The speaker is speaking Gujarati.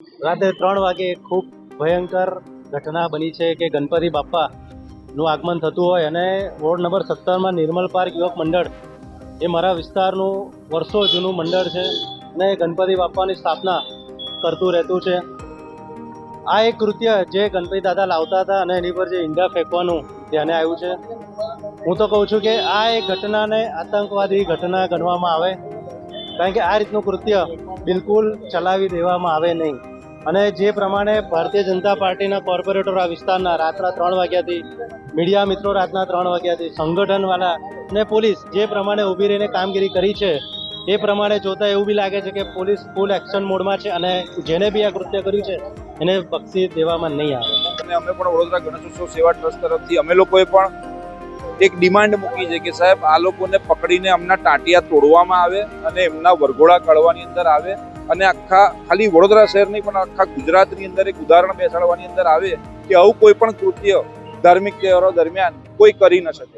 રાતે 3 વાગે ખૂબ ભયંકર ઘટના બની છે કે ગણપતિ બાપ્પાનું આગમન થતું હોય અને વોર્ડ નંબર 17માં નિર્મલ પાર્ક યુવક મંડળ એ મારા વિસ્તારનું વર્ષો જૂનું મંડળ છે અને ગણપતિ બાપ્પાની સ્થાપના કરતું રહેતું છે. આ એક કૃત્ય જે ગણપતિ દાદા લાવતા હતા અને એની પર જે ઈંડા ફેંકવાનું ધ્યાને આવ્યું છે. હું તો કહું છું કે આ એક ઘટનાને આતંકવાદી ઘટના ગણવામાં આવે, કારણ કે આ રીતનું કૃત્ય બિલકુલ ચલાવી દેવામાં આવે નહીં. અને જે પ્રમાણે ભારતીય જનતા પાર્ટીના કોર્પોરેટરો આ વિસ્તારના રાતના 3 વાગ્યાથી, મીડિયા મિત્રો રાતના 3 વાગ્યાથી, સંગઠનવાળા અને પોલીસ જે પ્રમાણે ઊભી રહીને કામગીરી કરી છે એ પ્રમાણે જોતા એવું બી લાગે છે કે પોલીસ ફૂલ એક્શન મોડમાં છે અને જેને બી આ કૃત્ય કર્યું છે એને બક્ષી દેવામાં નહીં આવે. અને અમે પણ વડોદરા ગણેશોત્સવ સેવા ટ્રસ્ટ તરફથી અમે લોકોએ પણ એક ડિમાન્ડ મૂકી છે કે સાહેબ આ લોકોને પકડીને એમના ટાંટિયા તોડવામાં આવે અને એમના વરઘોડા કાઢવાની અંદર આવે અને આખા ખાલી વડોદરા શહેર નહીં પણ આખા ગુજરાતની અંદર એક ઉદાહરણ બેસાડવાની અંદર આવે કે આવું કોઈ પણ કૃત્ય ધાર્મિક તહેવારો દરમિયાન કોઈ કરી ન શકે.